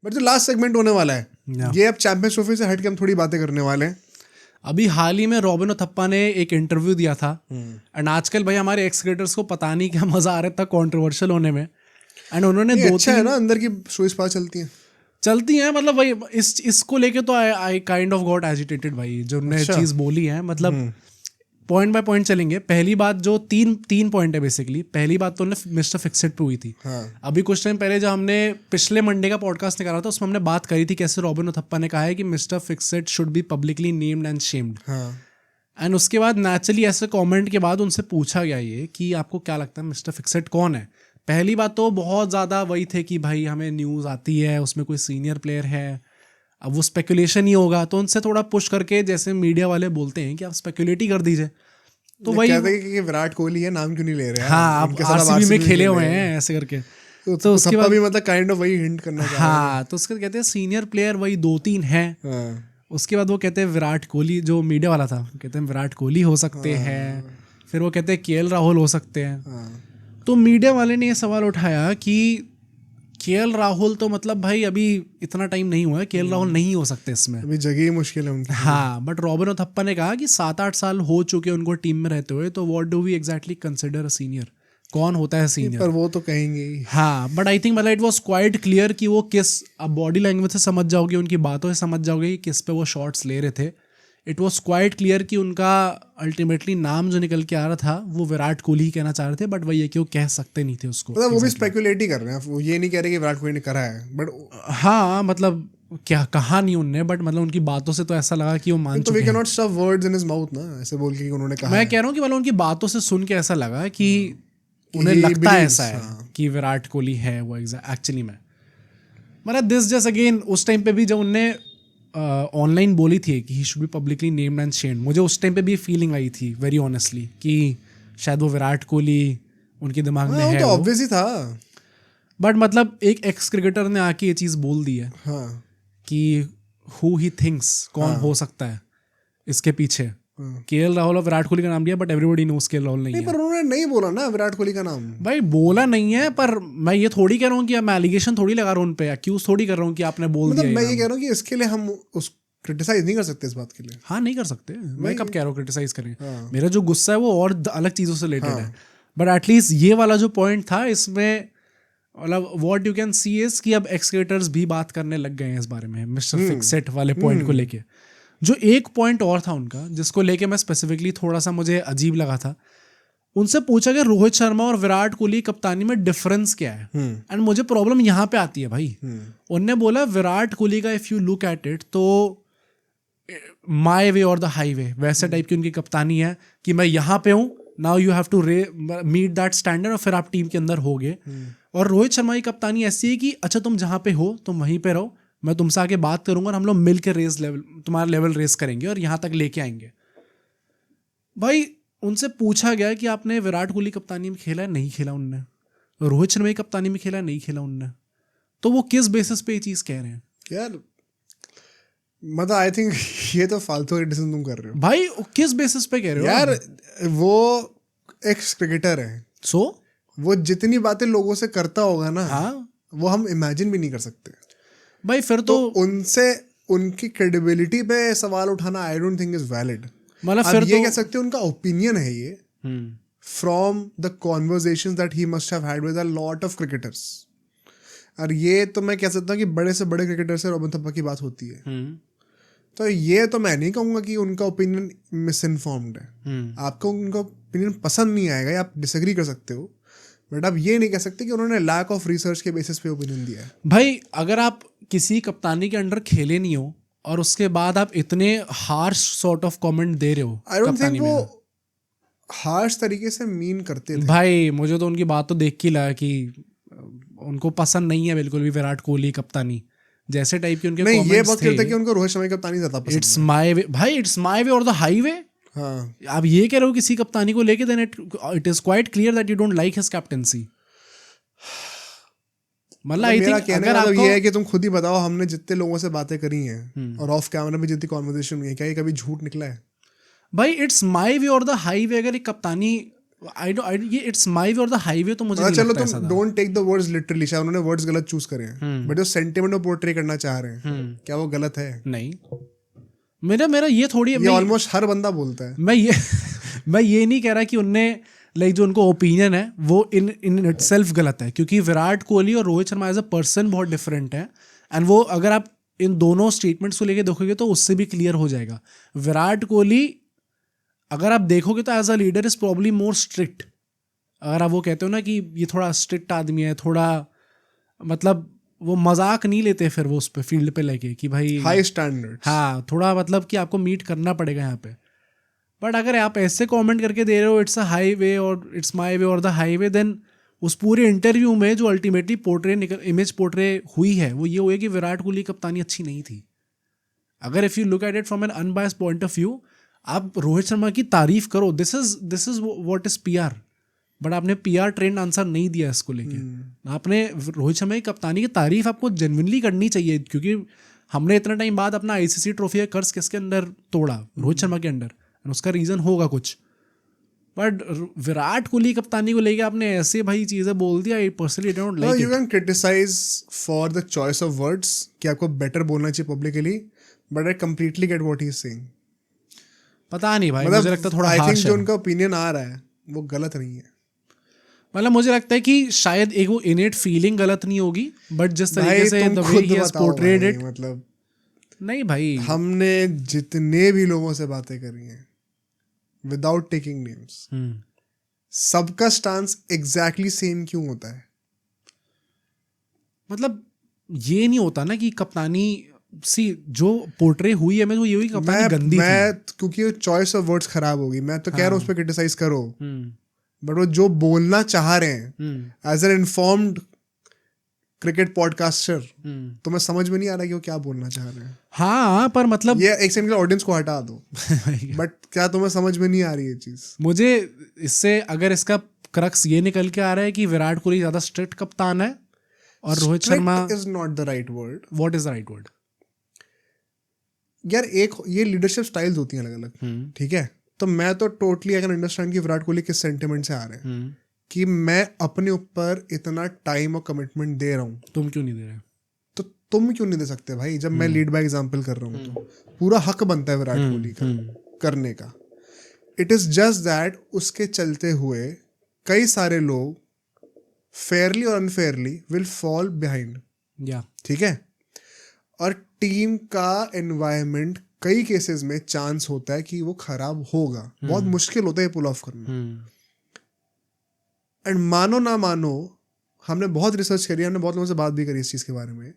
But जो last segment होने वाला है ये अब चैंपियंस ट्रॉफी से हट के हम थोड़ी बातें करने वाले हैं। अभी हाल ही में रॉबिन थप्पा ने एक इंटरव्यू दिया था एंड आजकल भाई हमारे एक्स क्रिकेटर्स को पता नहीं क्या मजा आ रहा था कंट्रोवर्शियल होने में एंड उन्होंने दो अच्छा है ना अंदर की स्टोरीज पता चलती हैं मतलब भाई इसको लेके तो I kind of got agitated भाई जो उन्होंने चीज बोली है मतलब पॉइंट बाय पॉइंट चलेंगे। पहली बात जो तीन पॉइंट है बेसिकली। पहली बात तो उन्होंने मिस्टर फिक्सेट पे हुई थी। अभी कुछ टाइम पहले जब हमने पिछले मंडे का पॉडकास्ट निकाला था उसमें हमने बात करी थी कैसे रॉबिन थप्पा ने कहा है कि mister Fixit should be publicly named and shamed. And उसके बाद नेचुरली ऐसे कमेंट के बाद उनसे पूछा गया ये कि आपको क्या लगता है मिस्टर फिक्सेट कौन है। पहली बात तो बहुत ज़्यादा वही थे कि भाई हमें न्यूज़ आती है उसमें कोई सीनियर प्लेयर है, अब वो स्पेकुलेशन ही होगा तो उनसे थोड़ा पुश करके जैसे मीडिया वाले बोलते हैं कि आप स्पेकुलेट ही कर दीजिए। तो वही कि विराट कोहली है नाम क्यों नहीं ले रहे हैं। हाँ आप आरसीबी में खेले हुए हैं ऐसे करके तो उसके बाद भी मतलब काइंड ऑफ वही हिंट करना चाह रहे हैं। हाँ तो उसके कहते हैं सीनियर प्लेयर वही 2-3 हैं। उसके बाद वो कहते हैं विराट कोहली जो मीडिया वाला था कहते हैं विराट कोहली हो सकते हैं, फिर वो कहते हैं केएल राहुल हो सकते हैं। तो मीडिया वाले ने ये सवाल उठाया कि केएल राहुल तो मतलब भाई अभी इतना टाइम नहीं हुआ है, केएल राहुल नहीं हो सकते इसमें, अभी जगह ही मुश्किल है उनकी। हाँ बट रॉबिन थप्पा ने कहा कि 7-8 साल हो चुके उनको टीम में रहते हुए, तो what do we exactly consider a senior, कौन होता है सीनियर। पर वो तो कहेंगे ही। हाँ बट आई थिंक मतलब इट वॉज क्वाइट क्लियर कि वो किस, अब बॉडी लैंग्वेज से समझ जाओगे, उनकी बातों से समझ जाओगे कि किस पे वो शॉट्स ले रहे थे। इट वॉज क्वाइट क्लियर कि उनका अल्टीमेटली नाम जो निकल के आ रहा था वो विराट कोहली ही कहना चाह रहे थे, बट वही है कि वो कह सकते नहीं थे उसको। मतलब वो भी स्पेकुलेट ही कर रहे हैं, वो ये नहीं कह रहे कि विराट कोहली ने करा है, बट हाँ मतलब क्या कहा नहीं उनने, बट मतलब उनकी बातों से तो ऐसा लगा कि वो मान चुके हैं। तो we can not stuff words in his mouth ना, ऐसे बोल के उन्होंने कहा। मैं कह रहा हूँ कि मतलब उनकी बातों से सुन के ऐसा लगा कि उन्हें लगता है ऐसा है कि विराट कोहली है वो एक्चुअली में। मतलब दिस जस्ट अगेन उस टाइम पे भी जब उनने ऑनलाइन बोली थी कि he should be publicly named and shamed, मुझे उस टाइम पे भी फीलिंग आई थी वेरी ऑनेस्टली कि शायद वो विराट कोहली उनके दिमाग में है। तो ऑब्वियस ही था, बट मतलब एक एक्स क्रिकेटर ने आके ये चीज़ बोल दी है कि हु ही थिंक्स, कौन हो सकता है इसके पीछे। केएल राहुल और विराट कोहली का नाम लिया but everybody knows KL Rahul नहीं है। पर उन्होंने नहीं बोला ना विराट कोहली का नाम। भाई बोला नहीं है, पर मैं ये थोड़ी कह रहा हूँ कि मैं एलिगेशन थोड़ी लगा रहा हूँ उन पे, एक्यूज थोड़ी कर रहा हूँ कि आपने बोल दिया। मैं ये कह रहा हूँ कि इसके लिए हम उस क्रिटिसाइज नहीं कर सकते इस बात के लिए। हाँ नहीं कर सकते, मैं कब कह रहा हूँ क्रिटिसाइज करें। मेरा जो गुस्सा है वो और अलग चीज़ों से रिलेटेड है, बट एटलीस्ट ये वाला जो पॉइंट था इसमें मतलब what you can see is कि अब एक्स क्रिकेटर्स भी बात करने लग गए हैं इस बारे में मिस्टर फिक्सेट वाले पॉइंट को लेके। जो एक पॉइंट और था उनका जिसको लेके मैं स्पेसिफिकली थोड़ा सा मुझे अजीब लगा था, उनसे पूछा गया रोहित शर्मा और विराट कोहली कप्तानी में डिफरेंस क्या है। एंड मुझे प्रॉब्लम यहाँ पे आती है भाई। उनने बोला विराट कोहली का if you look at it तो माई वे और द हाईवे वैसे टाइप की उनकी कप्तानी है कि मैं यहाँ पे हूँ, now you have to meet that standard और फिर आप टीम के अंदर होगे। और रोहित शर्मा की कप्तानी ऐसी है कि अच्छा तुम जहाँ पे हो तुम वहीं पे रहो, मैं तुमसे आके बात करूंगा और हम लोग मिल के रेस लेवल तुम्हारा लेवल रेस करेंगे और यहाँ तक लेके आएंगे। भाई उनसे पूछा गया कि आपने विराट कोहली कप्तानी में खेला है, नहीं खेला उनने। रोहित शर्मा की कप्तानी में खेला है, नहीं खेला उनने। तो वो किस बेसिस पे ये चीज़ कह रहे हैं यार? मतलब आई थिंक ये तो फालतू डिसीजन तुम कर रहे हो भाई। किस बेसिस पे कह रहे हो यार? वो एक्स क्रिकेटर है, सो वो जितनी बातें लोगों से करता होगा ना, हाँ, वो हम इमेजिन भी नहीं कर सकते भाई। फिर तो उनसे उनकी क्रेडिबिलिटी पे सवाल उठाना I don't think is valid. मतलब फिर ये कह सकते हो उनका ओपिनियन है ये from the conversations that he must have had with a lot of cricketers. और ये तो मैं कह सकता हूँ कि बड़े से बड़े क्रिकेटर से रॉबिन थप्पा की बात होती है। तो ये तो मैं नहीं कहूँगा कि उनका ओपिनियन मिस इन्फॉर्म्ड है। आपको उनका ओपिनियन पसंद नहीं आएगा या आप डिसएग्री कर सकते हो, बट आप ये नहीं कह सकते कि उन्होंने लैक ऑफ रिसर्च के बेसिस पे ओपिनियन दिया है। भाई अगर आप किसी कप्तानी के अंडर खेले नहीं हो और उसके बाद आप इतने हार्श सॉर्ट ऑफ कमेंट दे रहे हो, आई डोंट थिंक वो हार्श तरीके से मीन करते थे। भाई मुझे तो उनकी बात तो देख के लगा कि उनको पसंद नहीं है बिल्कुल भी विराट कोहली कप्तानी जैसे टाइप की उनके नहीं, ये बात करते कि उनको रोहित शर्मा की कप्तानी ज्यादा पसंद है। इट्स माय वे भाई, इट्स माय वे और द हाईवे। हाँ, आप ये कह रहे हो किसी कप्तानी को लेके, then it is quite clear that you don't like his captaincy. मतलब आई थिंक अगर आपको ये है कि तुम खुद ही बताओ, हमने जितने लोगों से बातें करी हैं और ऑफ कैमरा में जितनी कॉन्वर्सेशन हुई है, क्या ये कभी झूठ निकला है? भाई इट्स माय वे और द हाईवे। अगर एक कप्तानी ये इट्स माय वे और द हाईवे तो मुझे नहीं चलो लगता ऐसा तुम था। Don't take the words literally, शायद उन्होंने वर्ड्स गलत चूज करे हैं, बट जो सेंटिमेंट वो पोर्ट्रे करना चाह रहे हैं क्या वो गलत है? नहीं, मेरा ये थोड़ी ये ऑलमोस्ट हर बंदा बोलता है। मैं ये नहीं कह रहा कि उनने लाइक जो उनको ओपिनियन है वो इन इटसेल्फ गलत है, क्योंकि विराट कोहली और Rohit Sharma as a person बहुत डिफरेंट है। एंड वो अगर आप इन दोनों स्टेटमेंट्स को लेके देखोगे तो उससे भी क्लियर हो जाएगा। विराट कोहली अगर आप देखोगे तो as a leader is probably more strict. अगर आप वो कहते हो ना कि ये थोड़ा स्ट्रिक्ट आदमी है, थोड़ा मतलब वो मजाक नहीं लेते फिर वो उस पे फील्ड पे लेके कि भाई हाई स्टैंडर्ड्स। हाँ, थोड़ा मतलब कि आपको मीट करना पड़ेगा यहाँ पे। बट अगर आप ऐसे कमेंट करके दे रहे हो इट्स अ हाईवे और इट्स माय वे और द हाईवे, देन उस पूरे इंटरव्यू में जो अल्टीमेटली इमेज पोर्ट्रे हुई है वो ये हुई कि विराट कोहली की कप्तानी अच्छी नहीं थी। अगर if you look at it from N unbiased point of view, आप रोहित शर्मा की तारीफ करो, this is what is PR, but आपने पीआर ट्रेंड आंसर नहीं दिया इसको लेके। आपने रोहित शर्मा की कप्तानी की तारीफ आपको जेन्युइनली करनी चाहिए, क्योंकि हमने इतना टाइम बाद अपना आईसीसी ट्रॉफी का कर्ज किसके अंदर तोड़ा? रोहित शर्मा के अंडर। उसका रीजन होगा कुछ, बट विराट कोहली कप्तानी को लेके आपने ऐसे भाई चीजें बोल दिया, I personally don't like it. You can criticise for the choice of words कि आपको बेटर बोलना चाहिए publicly, but I completely get what he is saying. पता नहीं भाई, मुझे लगता है थोड़ा आई थिंक हार्श जो है। उनका ओपिनियन आ रहा है वो गलत नहीं है। मतलब मुझे लगता है कि शायद एक वो इनेट फीलिंग गलत नहीं होगी, बट जिस तरीके से the way he has portrayed it, मतलब नहीं भाई, हमने जितने भी लोगों से बातें करी हैं विदाउट टेकिंग नेम्स, सबका स्टांस एग्जैक्टली सेम क्यों होता है? मतलब ये नहीं होता ना कि कप्तानी जो पोर्ट्रे हुई है, मैं वो ये हुई कप्तानी गंदी थी। क्योंकि चॉइस ऑफ वर्ड्स खराब होगी, मैं तो कह रहा हूँ उस पर क्रिटिसाइज करो, बट वो जो बोलना चाह रहे हैं as an informed cricket podcaster, तो मैं समझ में नहीं आ रहा कि वो क्या बोलना चाह रहे हैं। हाँ, पर मतलब ये एक सेकंड के ऑडियंस को हटा दो, बट क्या तुम्हें समझ में नहीं आ रही है चीज? मुझे इससे अगर इसका क्रक्स ये निकल के आ रहा है कि विराट कोहली ज्यादा स्ट्रिक्ट कप्तान है और Rohit Sharma is not the right word. What is the right word? यार एक ये लीडरशिप स्टाइल्स होती हैं अलग अलग, ठीक है? तो मैं तो टोटली आई कैन अंडरस्टैंड कि विराट कोहली किस सेंटिमेंट से आ रहे हैं कि मैं अपने ऊपर इतना टाइम और कमिटमेंट दे रहा हूँ, तुम क्यों नहीं दे रहे? तो तुम क्यों नहीं दे सकते भाई? जब मैं लीड बाय एग्जांपल कर रहा हूँ तो पूरा हक बनता है विराट कोहली का करने का। इट इज जस्ट दैट उसके चलते हुए कई सारे लोग फेयरली और अनफेयरली विल फॉल बिहाइंड, या ठीक है? और टीम का एनवायरनमेंट कई केसेस में चांस होता है कि वो खराब होगा, बहुत मुश्किल होता है पुल ऑफ करना। एंड मानो ना मानो, हमने बहुत रिसर्च करी, हमने बहुत लोगों से बात भी करी इस चीज़ के बारे में,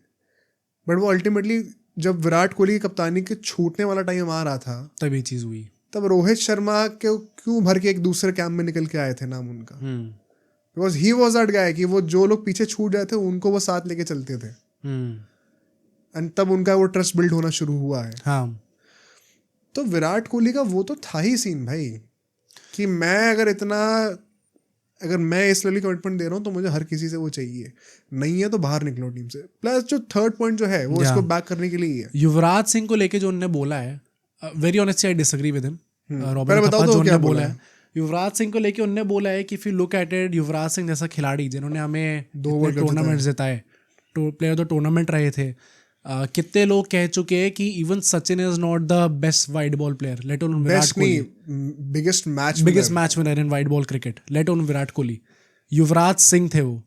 बट वो अल्टीमेटली जब विराट कोहली की कप्तानी के छूटने वाला टाइम आ रहा था तब ये चीज हुई। तब रोहित शर्मा के क्यों भर के एक दूसरे कैंप में निकल के आए थे नाम उनका, because he was that guy कि वो जो लोग पीछे छूट जाते थे उनको वो साथ लेके चलते थे, एंड तब उनका वो ट्रस्ट बिल्ड होना शुरू हुआ है। हाँ, तो विराट कोहली का वो तो था ही सीन भाई कि अगर मैं इस लेवल कमिटमेंट दे रहा हूँ तो मुझे हर किसी से वो चाहिए, नहीं है तो बाहर निकलो टीम से। प्लस जो थर्ड पॉइंट जो है वो इसको बैक करने के लिए ही है। युवराज सिंह को लेके जो उन्होंने बोला है, very honestly I disagree with him. पहले बताओ तो क्या बोला है? युवराज सिंह को लेके उन्होंने बोला है कि if you look at it, Yuvraj Singh जैसा खिलाड़ी जिन्होंने हमें 2 टूर्नामेंट जिताए, प्लेयर ऑफ द टूर्नामेंट रहे थे, कितने लोग कह चुके हैं कि even Sachin is not the best white ball player, let alone Virat Kohli, biggest match winner in white ball cricket, let alone Virat Kohli. Yuvraj Singh थे वो।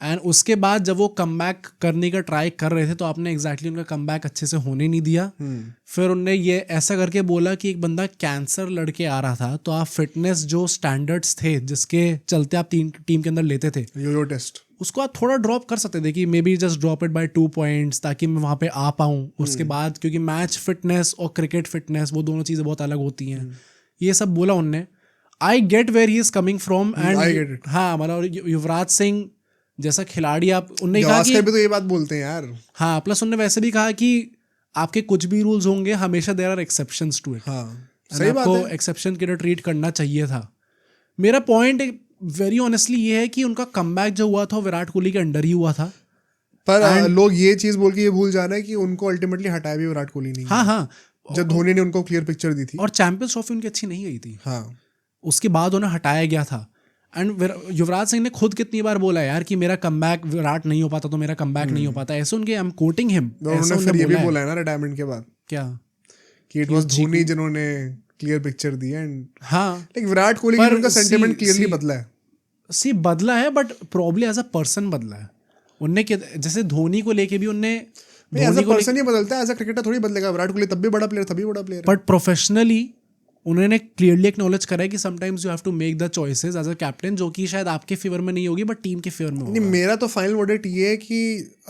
एंड उसके बाद जब वो कमबैक करने का ट्राई कर रहे थे तो आपने एग्जैक्टली उनका कमबैक अच्छे से होने नहीं दिया। फिर उनने ये ऐसा करके बोला कि एक बंदा कैंसर लड़के आ रहा था, तो आप फिटनेस जो स्टैंडर्ड्स थे जिसके चलते आप टीम के अंदर लेते थे, योयो टेस्ट, उसको आप थोड़ा ड्रॉप कर सकते थे कि may be just drop it by 2 points ताकि मैं वहाँ पे आ पाऊँ। उसके बाद क्योंकि मैच फिटनेस और क्रिकेट फिटनेस वो दोनों चीज़ें बहुत अलग होती हैं, ये सब बोला उनने। I get where he is coming from and हाँ, मतलब युवराज सिंह जैसा खिलाड़ी आप उनने कहा कि भी तो ये बात बोलते हैं यार। हाँ, प्लस उनने वैसे भी कहा कि आपके कुछ भी रूल्स होंगे, हमेशा there are exceptions to it. हाँ, सही बात है, एक्सेप्शन की तरह ट्रीट करना चाहिए था। मेरा पॉइंट वेरी ऑनेस्टली ये है कि उनका कमबैक जो हुआ था विराट कोहली के अंडर ही हुआ था। पर लोग ये चीज बोल के ये भूल जा रहे हैं कि उनको अल्टीमेटली हटाया भी विराट कोहली नहीं। हाँ, जब धोनी ने उनको क्लियर पिक्चर दी थी और चैंपियंस ट्रॉफी उनकी अच्छी नहीं गई थी। हाँ, उसके बाद उन्हें हटाया गया था। एंड युवराज सिंह ने खुद कितनी बार बोला यार कि मेरा कमबैक विराट नहीं हो पाता तो मेरा कमबैक नहीं हो पाता, ऐसे उनके आई एम कोटिंग हिम। उन्होंने फिर ये भी बोला है ना रिटायरमेंट के बाद क्या कि इट वाज धोनी जिन्होंने क्लियर पिक्चर दी एंड हाँ लाइक विराट कोहली का उनका सेंटिमेंट क्लियरली बदला है। बदला है but probably as a person बदला है उनने। जैसे धोनी को लेके भी उनने एज अ पर्सन ही बदलता है, एज अ क्रिकेटर थोड़ी बदलेगा। विराट कोहली तब भी बड़ा प्लेयर, तभी बड़ा प्लेयर, बट प्रोफेशनली उन्होंने क्लियरली एक्नॉलेज करा है कि sometimes you have to make the choices as a captain, जो कि शायद आपके फेवर में नहीं होगी बट टीम के फेवर में होगी। मेरा तो फाइनल वर्डिक्ट ये है कि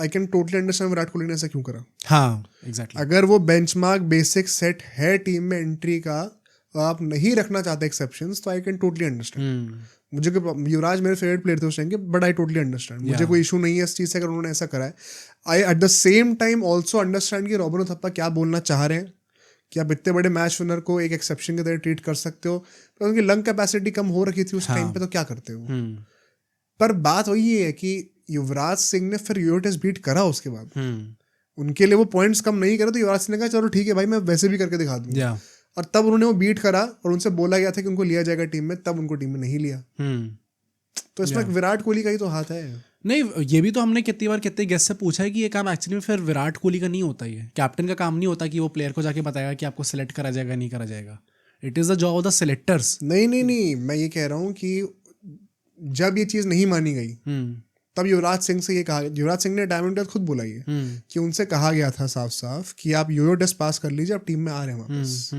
I can totally understand Virat Kohli ने ऐसा क्यों करा। हाँ एग्जैक्टली। अगर वो बेंचमार्क बेसिक सेट है टीम में एंट्री का, आप नहीं रखना चाहते एक्सेप्शंस, तो आई कैन टोटली अंडरस्टैंड। मुझे युवराज मेरे फेवरेट प्लेयर थे उस टाइम के, बट आई टोटली अंडरस्टैंड। मुझे कोई इशू नहीं है इस चीज़ से अगर उन्होंने ऐसा करा है। I at the same time also understand कि रॉबिन उथप्पा क्या बोलना चाह रहे हैं, कि आप इतने बड़े मैच विनर को एक एक्सेप्शन की तरह ट्रीट कर सकते हो, पर उनकी लंग कैपेसिटी कम हो रखी थी उस टाइम पे, तो क्या करते हो। पर बात वही है कि युवराज सिंह ने फिर यूरो टेस्ट बीट करा उसके बाद, उनके लिए वो पॉइंट्स कम नहीं करे, तो युवराज सिंह ने कहा चलो ठीक है भाई मैं वैसे भी करके दिखा दूंगा। और तब उन्होंने वो बीट करा और उनसे बोला गया था कि उनको लिया जाएगा टीम में, तब उनको टीम में नहीं लिया। तो इसमें विराट कोहली का ही तो हाथ है। नहीं, ये भी तो हमने कितनी बार कितने गेस्ट से पूछा है कि ये काम एक्चुअली में फिर विराट कोहली का नहीं होता। ये कैप्टन का काम नहीं होता कि वो प्लेयर को जाके बताएगा कि आपको सिलेक्ट करा जाएगा नहीं करा जाएगा। It is the job of the selectors. नहीं, मैं ये कह रहा हूँ कि जब ये चीज़ नहीं मानी गई तब युवराज सिंह से ये कहा, युवराज सिंह ने रिटायरमेंट के बाद खुद बोला ये कि उनसे कहा गया था साफ साफ कि आप यूरो टेस्ट पास कर लीजिए, आप टीम में आ रहे हैं वापस,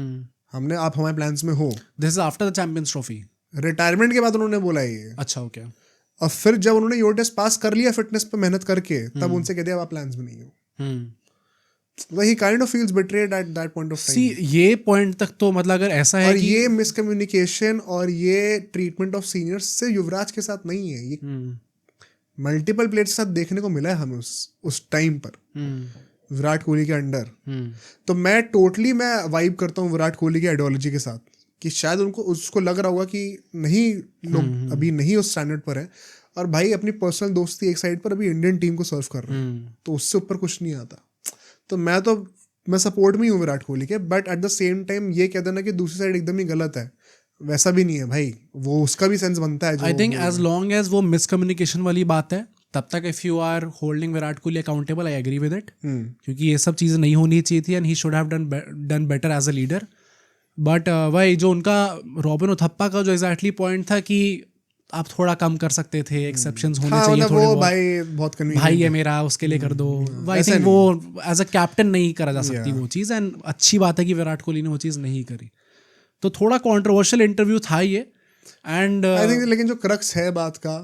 हमने आप हमारे प्लान्स में हो। This is after the champions trophy. Retirement के बाद उन्होंने बोला ये। अच्छा ओके। और फिर जब उन्होंने यूरो टेस्ट पास कर लिया फिटनेस पे मेहनत करके, तब उनसे कह दिया आप प्लान्स में नहीं हो। He kind of feels betrayed at that point of time. ये पॉइंट तक तो मतलब अगर ऐसा है और कि ये मिसकम्युनिकेशन और ये ट्रीटमेंट ऑफ सीनियर्स से युवराज के साथ नहीं है, ये मल्टीपल प्लेयर्स के साथ देखने को मिला है हमें उस टाइम पर विराट कोहली के अंडर। तो मैं टोटली मैं वाइब करता हूँ विराट कोहली की आइडियोलॉजी के साथ, कि शायद उसको लग रहा होगा कि नहीं लोग अभी नहीं उस स्टैंडर्ड पर है, और भाई अपनी पर्सनल दोस्ती एक साइड पर, अभी इंडियन टीम को सर्व कर रहे हैं, तो उससे ऊपर कुछ नहीं आता। तो मैं सपोर्ट में ही हूँ विराट कोहली के, but at the same time ये कह देना कि दूसरी साइड एकदम ही गलत है, वैसा भी नहीं है भाई। वो उसका भी सेंस बनता है। I think as long as वो मिसकम्युनिकेशन वाली बात है, तब तक if you are holding Virat Kohli accountable, I agree with it, क्योंकि ये सब चीज़ें नहीं होनी चाहिए थी and he should have done better as a leader. But भाई जो उनका रॉबिन उथप्पा का जो एग्जैक्टली पॉइंट था कि आप थोड़ा कम कर सकते थे, एक्सेप्शंस होने चाहिए थोड़े बहुत, भाई बहुत कन्वीनियंट भाई है मेरा उसके लिए कर दो। आई थिंक वो एज अ कैप्टन नहीं करा जा सकती वो चीज़, एंड अच्छी बात है कि विराट कोहली ने वो चीज़ नहीं करी। तो थोड़ा कंट्रोवर्शियल इंटरव्यू था ये, एंड आई थिंक लेकिन जो क्रक्स है बात का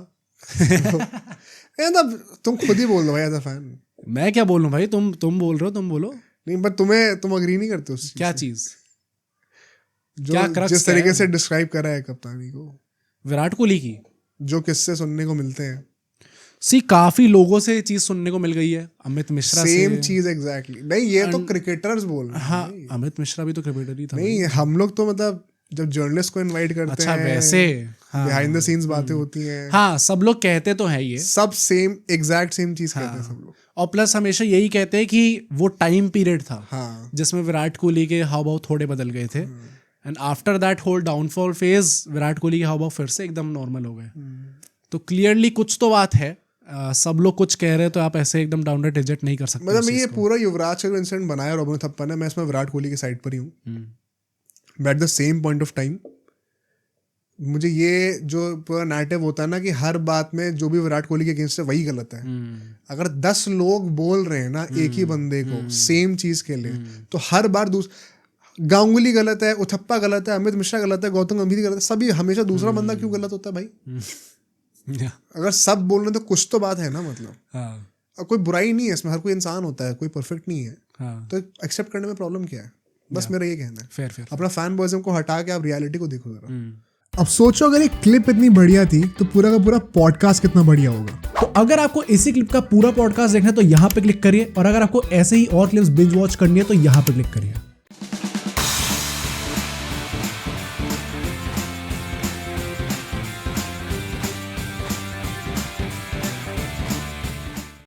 तुम खुद ही बोल दो भाई एज अ फैन। मैं क्या बोलूं भाई, तुम बोल रहे हो, तुम बोलो। नहीं बट तुम अग्री नहीं करते उस क्या चीज, जो जिस तरीके से डिस्क्राइब करा है कप्तानी को विराट कोहली की, जो किस्से सुनने को मिलते हैं। काफी लोगों से चीज सुनने को मिल गई है, अमित मिश्रा सेम चीज एग्जैक्टली। नहीं ये तो क्रिकेटर्स बोल रहे हैं। हाँ अमित मिश्रा भी तो क्रिकेटर ही था। नहीं हम लोग तो मतलब जब जर्नलिस्ट को इनवाइट करते हैं, वैसे बिहाइंड द सीन्स बातें होती हैं। हाँ सब लोग कहते तो है, ये सब सेम एग्जैक्ट सेम चीज कहते हैं सब लोग। और प्लस हमेशा यही कहते हैं कि वो टाइम पीरियड था जिसमें विराट कोहली के हाव भाव थोड़े बदल गए थे, and after that whole downfall phase Virat Kohli के हाव भाव फिर से एकदम नॉर्मल हो गए। तो क्लियरली कुछ तो बात है। सब लोग कुछ कह रहे हैं तो आप ऐसे एकदम डाउन रिजेक्ट नहीं कर सकते। मतलब ये पूरा युवराज का इंसिडेंट बनाया रॉबिन उथप्पा ने, मैं इसमें विराट कोहली की साइड पर ही हूँ। But at the same point of time मुझे ये जो पूरा नैरेटिव होता है ना कि हर बात में जो भी विराट कोहली के अगेंस्ट है वही गलत है। अगर 10 लोग बोल रहे हैं ना एक ही बंदे को सेम चीज के लिए, तो हर बार गांगुली गलत है, उथप्पा गलत है, अमित मिश्रा गलत है, गौतम गंभीर गलत है, सभी हमेशा दूसरा बंदा क्यों गलत होता है भाई? अगर सब बोल रहे हैं तो कुछ तो बात है ना, मतलब और कोई बुराई नहीं है इसमें, हर कोई इंसान होता है, कोई परफेक्ट नहीं है। तो एक्सेप्ट करने में प्रॉब्लम क्या है? बस मेरा ये कहना है। फेयर अपना फैन बॉयज़म को हटा के आप रियलिटी को देखो जरा। अब सोचो अगर एक क्लिप इतनी बढ़िया थी तो पूरा का पूरा पॉडकास्ट कितना बढ़िया होगा। तो अगर आपको इसी क्लिप का पूरा पॉडकास्ट देखना है तो यहाँ पे क्लिक करिए, और अगर आपको ऐसे ही और क्लिप्स बिंज वॉच करनी है तो यहाँ पे क्लिक करिए।